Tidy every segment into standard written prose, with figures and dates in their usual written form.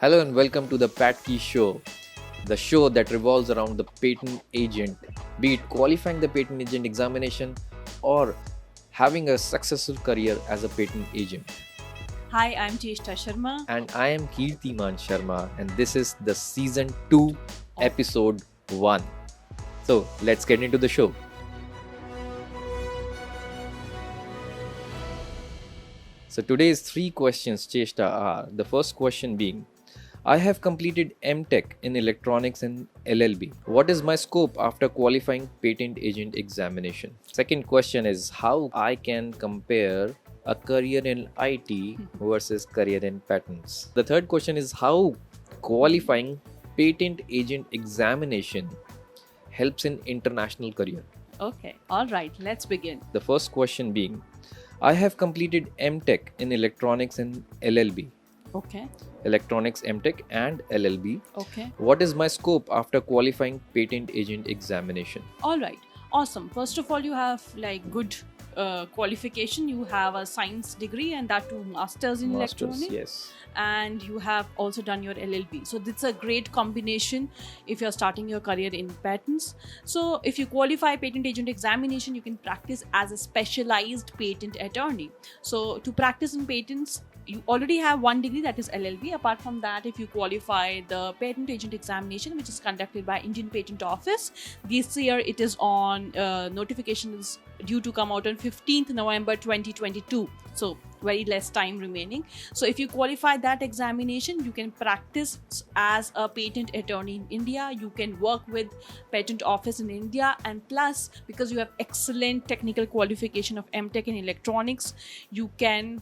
Hello and welcome to the Patkey Show, the show that revolves around the patent agent, be it qualifying the patent agent examination or having a successful career as a patent agent. Hi, I'm Cheshta Sharma. And I am Kirtiman Sharma, and this is the season 2, episode 1. So let's get into the show. So today's 3 questions, Cheshta, are the first question being, I have completed MTech in electronics and LLB. What is my scope after qualifying patent agent examination? Second question is how I can compare a career in IT versus career in patents. The third question is how qualifying patent agent examination helps in international career. Okay, all right, let's begin. The first question being, I have completed MTech in electronics and LLB. Okay, Electronics MTech and LLB. okay, What is my scope after qualifying patent agent examination? all right, awesome. First of all, you have like good qualification. You have a science degree and that too masters in electronics. Yes. And you have also done your LLB. So this is a great combination if you're starting your career in patents. So if you qualify patent agent examination, you can practice as a specialized patent attorney. So to practice in patents, you already have one degree, that is LLB. Apart from that, if you qualify the patent agent examination, which is conducted by Indian Patent Office, this year it is on notifications due to come out on 15th November 2022. So very less time remaining. So if you qualify that examination, you can practice as a patent attorney in India. You can work with patent office in India, and plus because you have excellent technical qualification of MTech in electronics, you can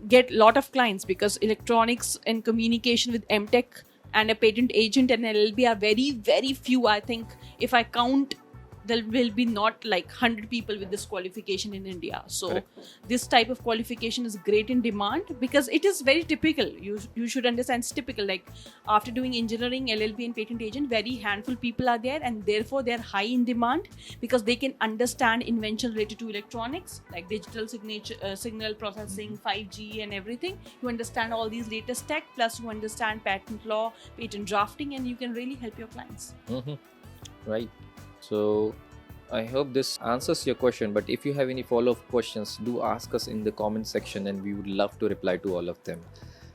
get a lot of clients, because electronics and communication with MTech and a patent agent and LLB are very few. I think if I count, there will be not like 100 people with this qualification in India. So Correct. this type of qualification is great in demand because it is very typical. You should understand it's typical. Like after doing engineering, LLB and patent agent, very handful people are there, and therefore they're high in demand because they can understand invention related to electronics like digital signature, signal processing, 5G and everything. You understand all these latest tech, plus you understand patent law, patent drafting, and you can really help your clients. Right. So I hope this answers your question, but if you have any follow-up questions, do ask us in the comment section and we would love to reply to all of them.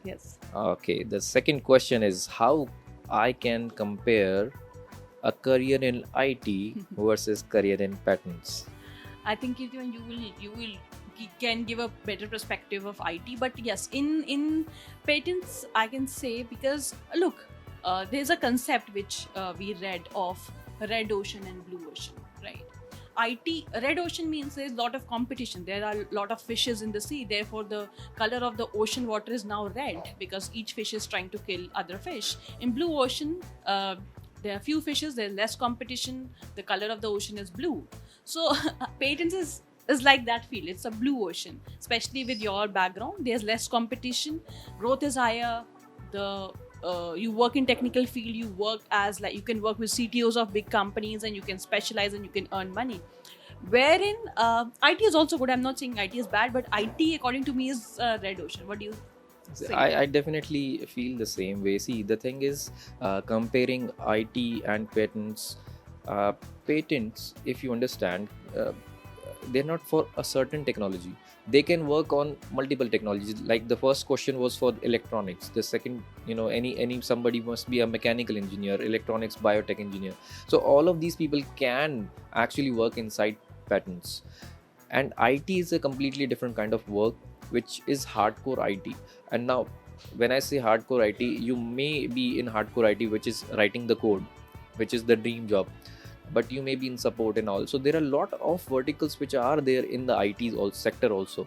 Yes. Okay, the second question is how I can compare a career in IT versus career in patents. I think you can give a better perspective of IT. But yes, in patents, I can say, because look, there's a concept which we read of red ocean and blue ocean, right? Red ocean means there's a lot of competition. There are a lot of fishes in the sea. Therefore, the color of the ocean water is now red because each fish is trying to kill other fish. In blue ocean, there are few fishes. There's less competition. The color of the ocean is blue. So patents is like that field. It's a blue ocean, especially with your background. There's less competition. Growth is higher. You work in technical field. You work as like you can work with CTOs of big companies, and you can specialize and you can earn money. Wherein IT is also good. I'm not saying IT is bad, but IT according to me is red ocean. What do you say? I definitely feel the same way. See, the thing is, comparing IT and patents, patents, if you understand, they're not for a certain technology. They can work on multiple technologies. Like the first question was for electronics. The second, any somebody must be a mechanical engineer, electronics, biotech engineer. So all of these people can actually work inside patents. And IT is a completely different kind of work, which is hardcore IT. And now, when I say hardcore IT, you may be in hardcore IT, which is writing the code, which is the dream job, but you may be in support and all. So there are a lot of verticals which are there in the IT sector also.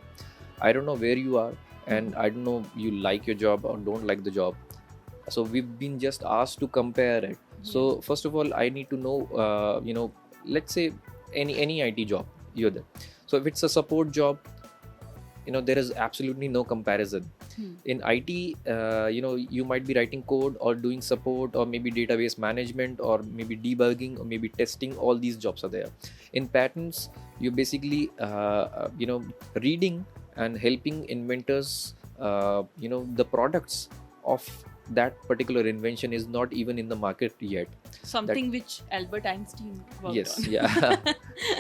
I don't know where you are, and I don't know you like your job or don't like the job. So we've been just asked to compare it. So first of all, I need to know, let's say any IT job you're there. So if it's a support job, there is absolutely no comparison. In IT, you might be writing code or doing support or maybe database management or maybe debugging or maybe testing. All these jobs are there. In patents, you basically reading and helping inventors the products of that particular invention is not even in the market yet. Something which Albert Einstein worked Yes, on. yeah.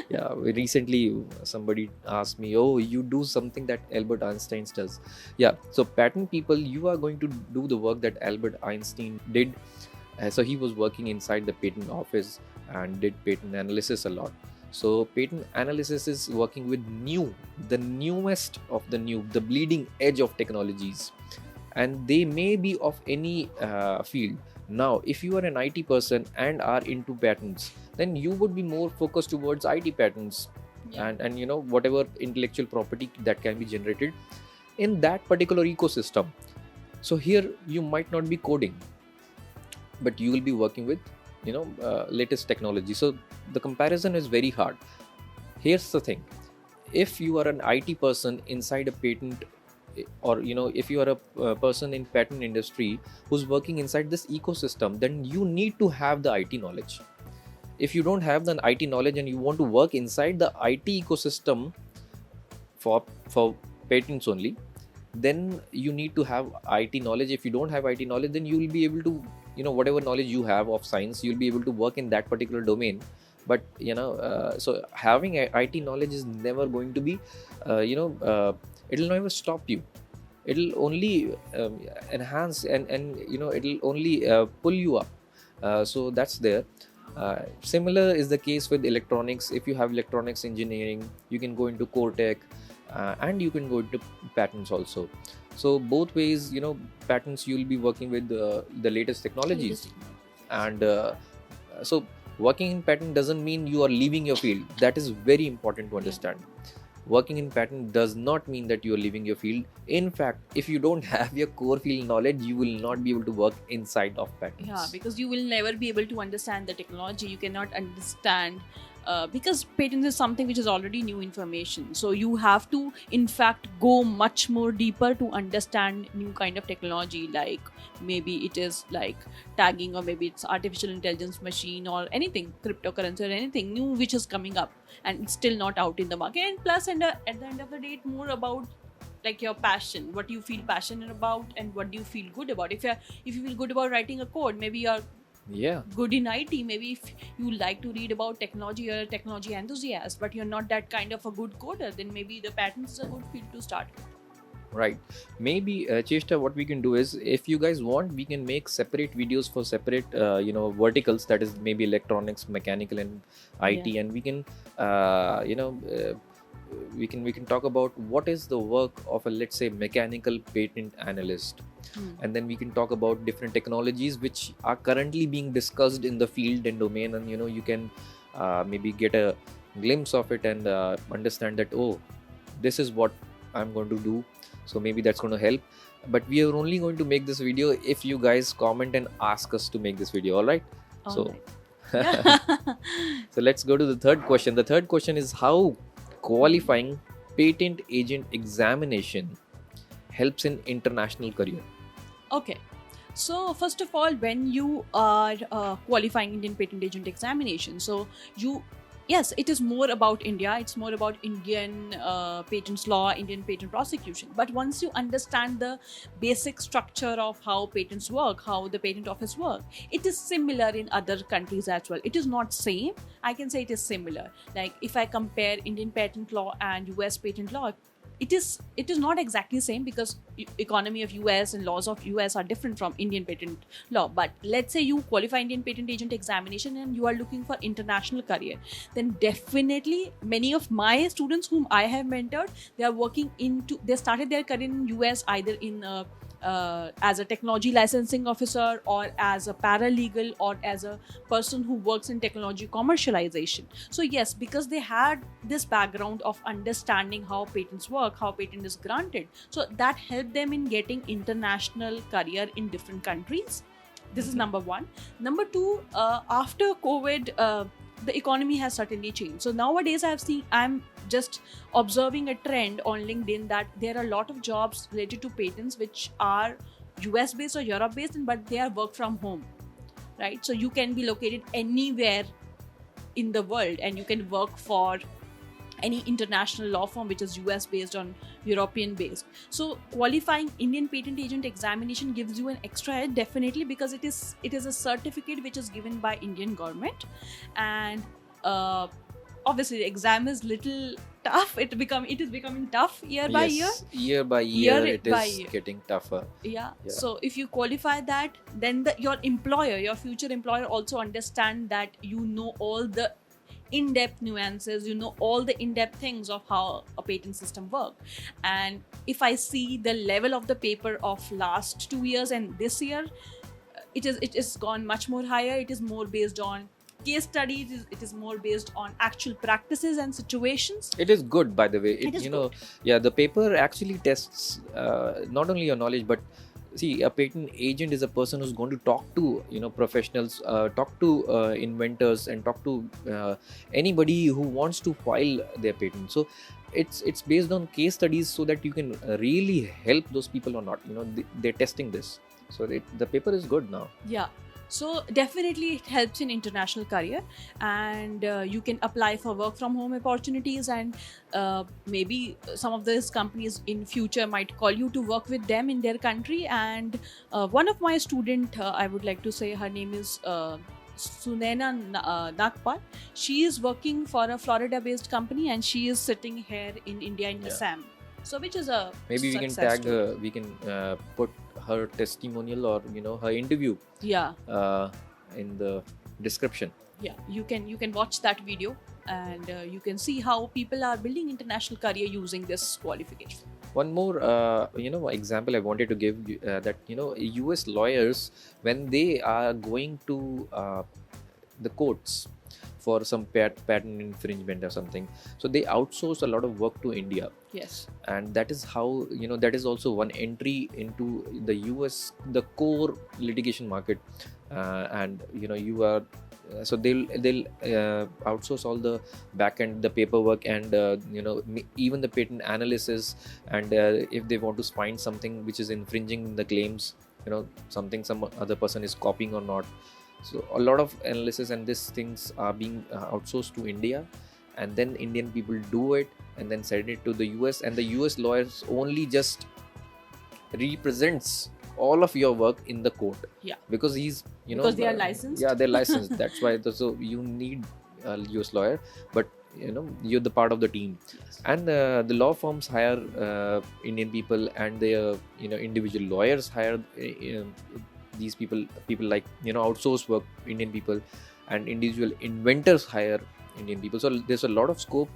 Yeah, recently somebody asked me, oh, you do something that Albert Einstein does. Yeah, so patent people, you are going to do the work that Albert Einstein did. So he was working inside the patent office and did patent analysis a lot. So patent analysis is working with the newest of the new, the bleeding edge of technologies, and they may be of any field. Now, if you are an IT person and are into patents, then you would be more focused towards IT patents, Yeah. and you know, whatever intellectual property that can be generated in that particular ecosystem. So here you might not be coding, but you will be working with, you know, latest technology. So the comparison is very hard. Here's the thing: if you are an IT person inside a patent, or you know, if you are a person in patent industry who's working inside this ecosystem, then you need to have the IT knowledge. If you don't have the IT knowledge and you want to work inside the IT ecosystem for patents only, then you need to have IT knowledge. If you don't have IT knowledge, then you will be able to, you know, whatever knowledge you have of science, you'll be able to work in that particular domain. But you know, so having IT knowledge is never going to be, it'll never stop you. It'll only enhance, and you know, it'll only pull you up. So that's there. Similar is the case with electronics. If you have electronics engineering, you can go into core tech, and you can go into patents also. So both ways, you know, patents, you'll be working with the latest technologies. And so working in patent doesn't mean you are leaving your field. That is very important to understand. Working in patent does not mean that you are leaving your field. In fact, if you don't have your core field knowledge, you will not be able to work inside of patents. Yeah, because you will never be able to understand the technology. You cannot understand, because patents is something which is already new information. So you have to, in fact, go much more deeper to understand new kind of technology. Like maybe it is like tagging, or maybe it's artificial intelligence machine, or anything, cryptocurrency, or anything new which is coming up and it's still not out in the market. And plus, and at the end of the day, it's more about like your passion, what you feel passionate about, and what do you feel good about. If you feel good about writing a code, maybe you're good in IT. Maybe if you like to read about technology, you're a technology enthusiast, but you're not that kind of a good coder, then maybe the patents is a good field to start with. Right. Maybe Cheshta, what we can do is, if you guys want, we can make separate videos for separate verticals, that is maybe electronics, mechanical, and IT, and we can we can talk about what is the work of a, let's say, mechanical patent analyst. And then we can talk about different technologies which are currently being discussed in the field and domain, and you know, you can maybe get a glimpse of it and understand that, oh, this is what I'm going to do. So maybe that's going to help. But we are only going to make this video if you guys comment and ask us to make this video. All right. So let's go to the third question. The third question is how qualifying patent agent examination helps in international career. Okay. So first of all, when you are qualifying Indian patent agent examination, so yes, it is more about India. It's more about Indian patents law, Indian patent prosecution. But once you understand the basic structure of how patents work, how the patent office work, it is similar in other countries as well. It is not same. I can say it is similar. Like if I compare Indian patent law and US patent law, it is not exactly same, because economy of US and laws of US are different from Indian patent law. But let's say you qualify Indian patent agent examination and you are looking for international career, then definitely many of my students whom I have mentored, they started their career in US either in as a technology licensing officer, or as a paralegal, or as a person who works in technology commercialization. So yes, because they had this background of understanding how patents work, how patent is granted, so that helped them in getting international career in different countries. This is number one. Number two, after COVID, the economy has certainly changed. So nowadays I'm just observing a trend on LinkedIn that there are a lot of jobs related to patents which are US based or Europe based, but they are work from home, right? So you can be located anywhere in the world and you can work for any international law firm which is US based or European based. So qualifying Indian patent agent examination gives you an extra edge, definitely, because it is a certificate which is given by Indian government. And obviously the exam is little tough. It is becoming tough year by year. Year by year, it by is year. getting tougher. Yeah. Yeah. So if you qualify that, then your future employer also understand that you know all the in-depth nuances, you know all the in-depth things of how a patent system work. And if I see the level of the paper of last 2 years and this year, it is gone much more higher. It is more based on case studies. It is more based on actual practices and situations. It is good, by the way. It is good. Yeah, the paper actually tests not only your knowledge, but see, a patent agent is a person who's going to talk to professionals, talk to inventors, and talk to anybody who wants to file their patent. So it's based on case studies, so that you can really help those people or not. They're testing this, so the paper is good now. Yeah. So definitely it helps in international career, and you can apply for work from home opportunities, and maybe some of these companies in future might call you to work with them in their country. And one of my student, I would like to say her name is Sunena Nagpal. She is working for a Florida based company, and she is sitting here in India in Assam. So which is a maybe we can tag her, we can put her testimonial or her interview in the description. Yeah, you can watch that video, and you can see how people are building international career using this qualification. One more example I wanted to give, that US lawyers, when they are going to the courts for some patent infringement or something, so they outsource a lot of work to India. Yes. And that is how that is also one entry into the US, the core litigation market. And you are so they'll outsource all the back end, the paperwork, and even the patent analysis. And if they want to find something which is infringing the claims, something some other person is copying or not. So a lot of analysis and these things are being outsourced to India, and then Indian people do it and then send it to the US, and the US lawyers only just represents all of your work in the court. Yeah. Because he's because they are licensed. Yeah, they're licensed. That's why. So you need a US lawyer, but you're the part of the team. Yes. And the law firms hire Indian people, and their individual lawyers hire these people like outsource work Indian people, and individual inventors hire Indian people. So there's a lot of scope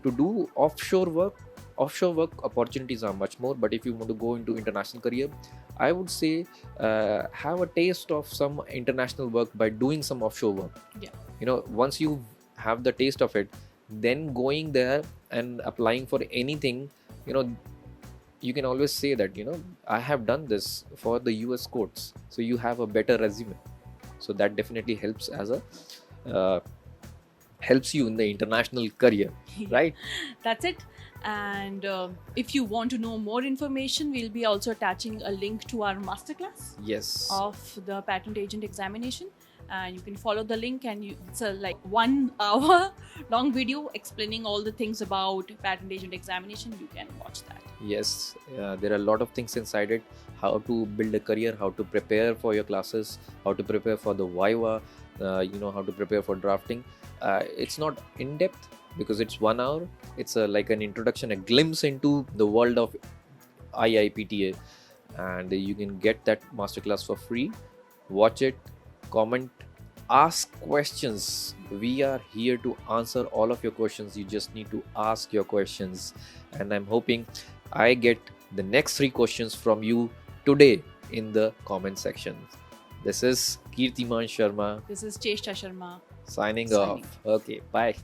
to do offshore work. Offshore work opportunities are much more, but if you want to go into international career, I would say have a taste of some international work by doing some offshore work. Yeah. Once you have the taste of it, then going there and applying for anything, you can always say that I have done this for the US courts, so you have a better resume. So that definitely helps as a helps you in the international career, right? That's it. And if you want to know more information, we'll be also attaching a link to our masterclass of the patent agent examination, and you can follow the link, and it's a 1 hour long video explaining all the things about patent agent examination. You can watch that. Yes, there are a lot of things inside it: how to build a career, how to prepare for your classes, how to prepare for the viva, how to prepare for drafting. It's not in depth because it's 1 hour. It's like an introduction, a glimpse into the world of iipta, and you can get that masterclass for free. Watch it, comment, ask questions. We are here to answer all of your questions. You just need to ask your questions, and I'm hoping I get the next 3 questions from you today in the comment section. This is Kirtiman Sharma. This is Cheshta Sharma. Signing off. Okay, bye.